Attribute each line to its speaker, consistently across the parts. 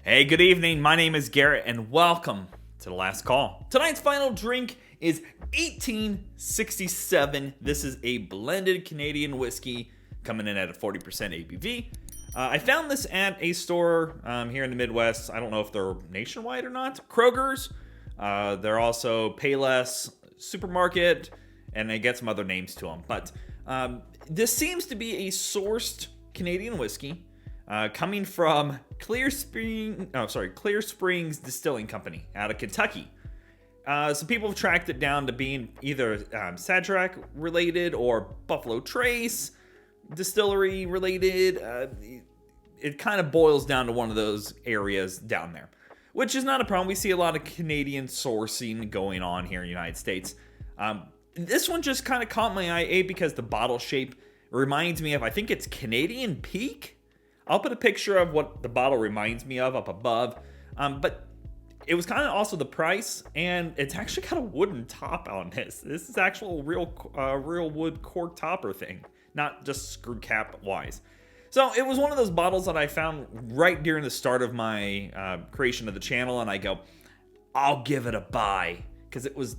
Speaker 1: Hey, good evening. My name is Garrett, and welcome to The Last Call. Tonight's final drink is 1867. This is a blended Canadian whiskey coming in at a 40% ABV. I found this at a store here in the Midwest. I don't know if they're nationwide or not. Kroger's. They're also Payless Supermarket, and they get some other names to them. But this seems to be a sourced Canadian whiskey. Coming from Clear Springs Distilling Company out of Kentucky. So people have tracked it down to being either Sadrak related or Buffalo Trace distillery related. It kind of boils down to one of those areas down there, which is not a problem. We see a lot of Canadian sourcing going on here in the United States. This one just kind of caught my eye, because the bottle shape reminds me of, I think it's Canadian Peak. I'll put a picture of what the bottle reminds me of up above. But it was kind of also the price, and it's actually got a wooden top on this. This is actual real wood cork topper thing, not just screw cap wise. So it was one of those bottles that I found right during the start of my creation of the channel, and I go, I'll give it a buy, because it was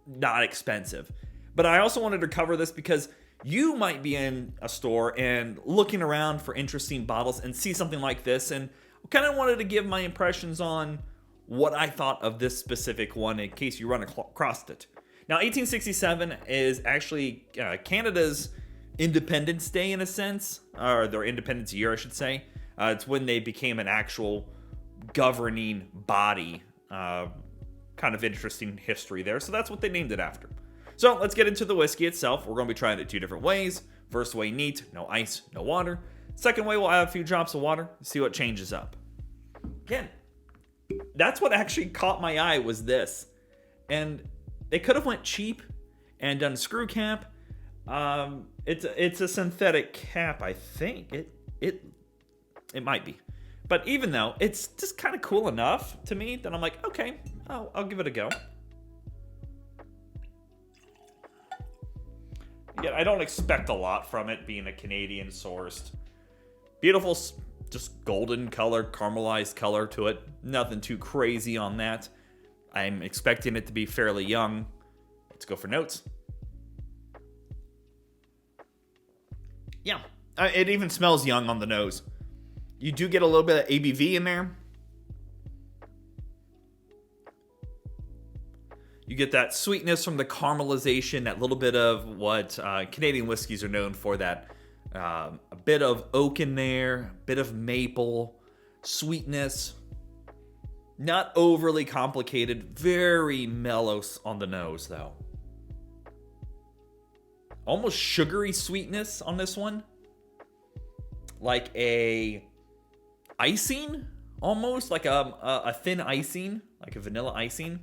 Speaker 1: not expensive. But I also wanted to cover this because you might be in a store and looking around for interesting bottles and see something like this, and kind of wanted to give my impressions on what I thought of this specific one in case you run across it. Now, 1867 is actually Canada's Independence Day in a sense, or their Independence Year, I should say. It's when they became an actual governing body. Kind of interesting history there, so that's what they named it after. So let's get into the whiskey itself. We're going to be trying it two different ways. First way, neat, no ice, no water. Second way, we'll add a few drops of water, see what changes up. Again, that's what actually caught my eye, was this. And they could have went cheap and done screw cap. It's a synthetic cap, I think. It might be. But even though, it's just kind of cool enough to me that I'm like, okay, I'll give it a go. Again, I don't expect a lot from it, being a Canadian sourced. Beautiful, just golden color, caramelized color to it. Nothing too crazy on that. I'm expecting it to be fairly young. Let's go for notes. Yeah, it even smells young on the nose. You do get a little bit of ABV in there. You get that sweetness from the caramelization, that little bit of what Canadian whiskeys are known for, that a bit of oak in there, a bit of maple, sweetness. Not overly complicated, very mellow on the nose though. Almost sugary sweetness on this one. Like a icing, almost like a thin icing, like a vanilla icing.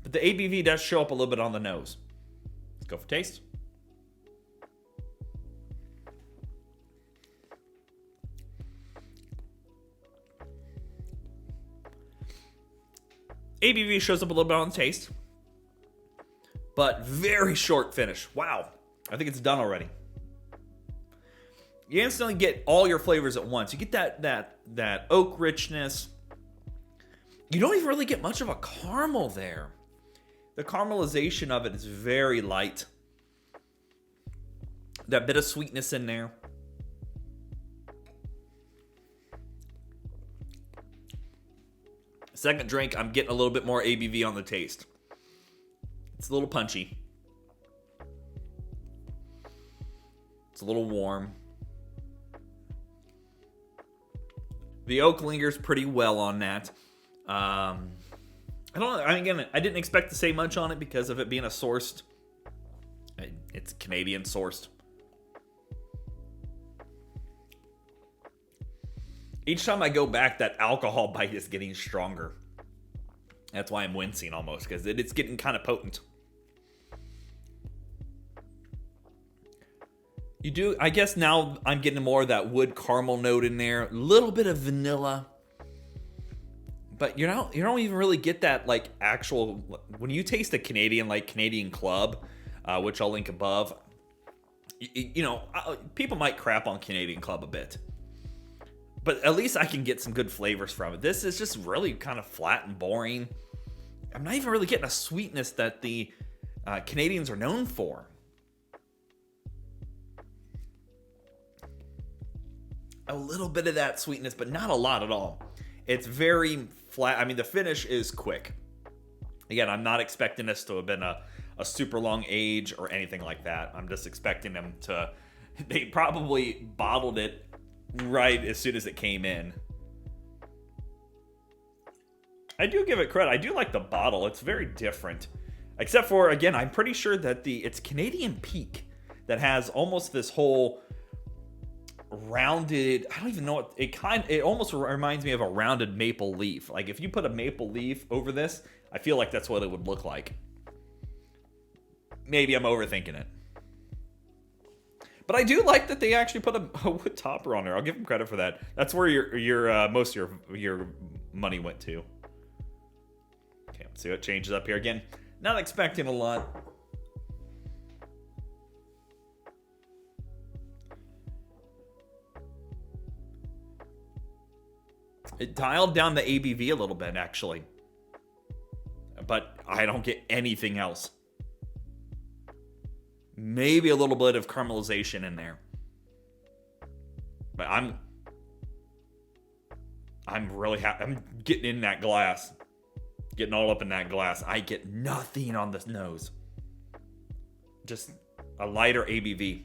Speaker 1: But the ABV does show up a little bit on the nose. Let's go for taste. ABV shows up a little bit on the taste, but very short finish. Wow, I think it's done already. You instantly get all your flavors at once. You get that oak richness. You don't even really get much of a caramel there. The caramelization of it is very light. That bit of sweetness in there. Second drink, I'm getting a little bit more ABV on the taste. It's a little punchy. It's a little warm. The oak lingers pretty well on that. I don't know. Again, I didn't expect to say much on it because of it being a sourced. It's Canadian sourced. Each time I go back, that alcohol bite is getting stronger. That's why I'm wincing almost, because it's getting kind of potent. You do, I guess now I'm getting more of that wood caramel note in there. A little bit of vanilla. But you don't even really get that like actual, when you taste a Canadian, like Canadian Club, which I'll link above, people might crap on Canadian Club a bit. But at least I can get some good flavors from it. This is just really kind of flat and boring. I'm not even really getting a sweetness that the Canadians are known for. A little bit of that sweetness, but not a lot at all. It's very flat. I mean, the finish is quick. Again, I'm not expecting this to have been a super long age or anything like that. I'm just expecting them to... They probably bottled it right as soon as it came in. I do give it credit. I do like the bottle. It's very different. Except for, again, I'm pretty sure that it's Canadian Peak that has almost this whole rounded... I don't even know what... It almost reminds me of a rounded maple leaf. Like, if you put a maple leaf over this, I feel like that's what it would look like. Maybe I'm overthinking it. But I do like that they actually put a wood topper on there. I'll give them credit for that. That's where your most of your money went to. Okay, let's see what changes up here again. Not expecting a lot. It dialed down the ABV a little bit, actually. But I don't get anything else. Maybe a little bit of caramelization in there. But I'm really happy. I'm getting in that glass. Getting all up in that glass. I get nothing on the nose. Just a lighter ABV.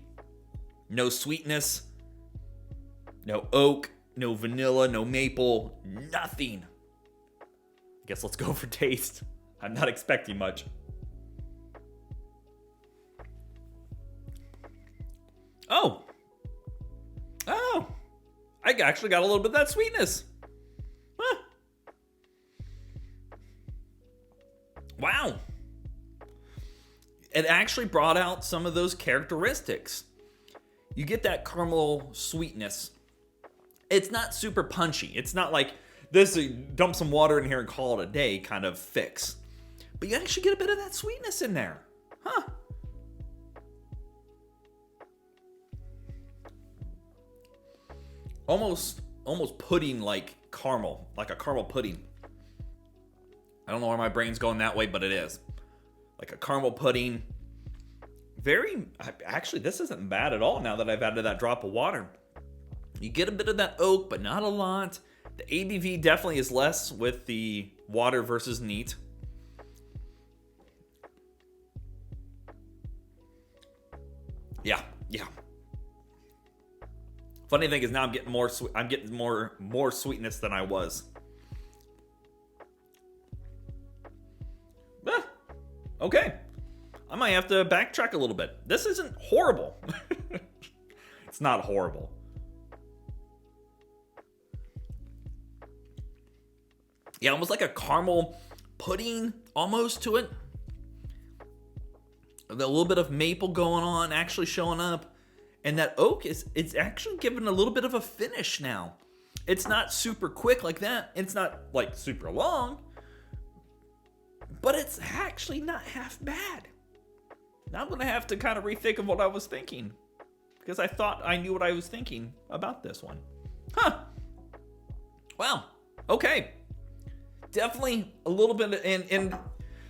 Speaker 1: No sweetness. No oak. No vanilla. No maple. Nothing. I guess let's go for taste. I'm not expecting much. Oh, I actually got a little bit of that sweetness. Huh. Wow. It actually brought out some of those characteristics. You get that caramel sweetness. It's not super punchy. It's not like this, dump some water in here and call it a day kind of fix. But you actually get a bit of that sweetness in there. Huh. Almost pudding like caramel, like a caramel pudding. I don't know where my brain's going that way, but it is. Like a caramel pudding. Actually, this isn't bad at all now that I've added that drop of water. You get a bit of that oak, but not a lot. The ABV definitely is less with the water versus neat. Yeah. Funny thing is now I'm getting more sweetness than I was. Okay. I might have to backtrack a little bit. This isn't horrible. It's not horrible. Yeah, almost like a caramel pudding almost to it. A little bit of maple going on, actually showing up. And that oak it's actually giving a little bit of a finish now. It's not super quick like that. It's not like super long. But it's actually not half bad. Now I'm going to have to kind of rethink of what I was thinking. Because I thought I knew what I was thinking about this one. Huh. Wow. Okay. Definitely a little bit. And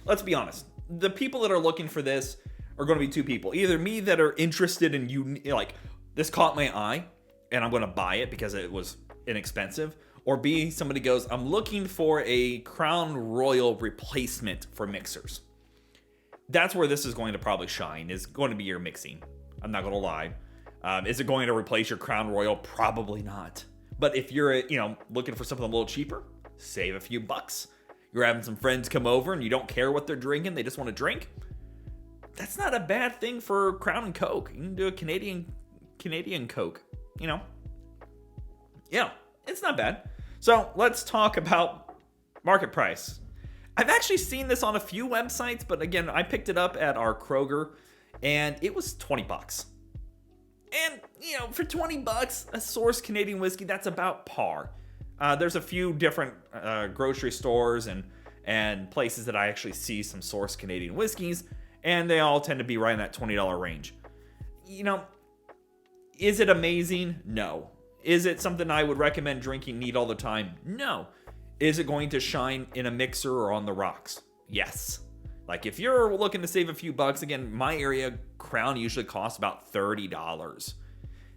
Speaker 1: let's be honest. The people that are looking for this are going to be two people. Either me that are interested in like, this caught my eye and I'm going to buy it because it was inexpensive. Or B, somebody goes, I'm looking for a Crown Royal replacement for mixers. That's where this is going to probably shine, is going to be your mixing. I'm not going to lie. Is it going to replace your Crown Royal? Probably not. But if you're, looking for something a little cheaper, save a few bucks. You're having some friends come over and you don't care what they're drinking, they just want to drink. That's not a bad thing for Crown and Coke. You can do a Canadian Coke, Yeah, it's not bad. So let's talk about market price. I've actually seen this on a few websites, but again, I picked it up at our Kroger and it was $20. And, for $20, a Source Canadian whiskey, that's about par. There's a few different grocery stores and places that I actually see some Source Canadian whiskeys, and they all tend to be right in that $20 range. Is it amazing? No. Is it something I would recommend drinking neat all the time? No. Is it going to shine in a mixer or on the rocks? Yes. Like if you're looking to save a few bucks, again, my area, Crown usually costs about $30.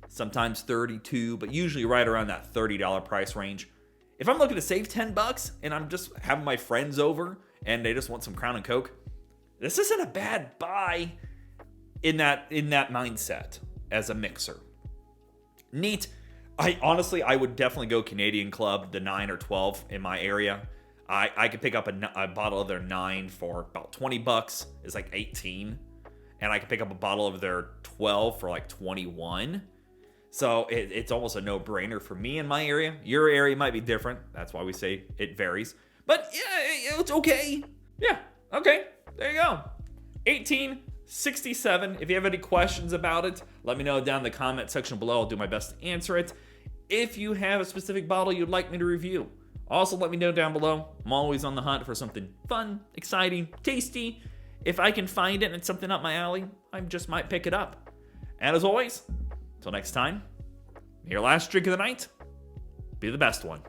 Speaker 1: Sometimes $32, but usually right around that $30 price range. If I'm looking to save $10 and I'm just having my friends over and they just want some Crown and Coke, this isn't a bad buy in that mindset as a mixer. Neat. I would definitely go Canadian Club, the 9 or 12 in my area. I could pick up a bottle of their 9 for about $20. It's like 18. And I could pick up a bottle of their 12 for like 21. So it's almost a no-brainer for me in my area. Your area might be different. That's why we say it varies. But yeah, it's okay. Yeah, okay. There you go. 1867. If you have any questions about it, let me know down in the comment section below. I'll do my best to answer it. If you have a specific bottle you'd like me to review, also let me know down below. I'm always on the hunt for something fun, exciting, tasty. If I can find it and it's something up my alley, I just might pick it up. And as always, until next time, may your last drink of the night be the best one.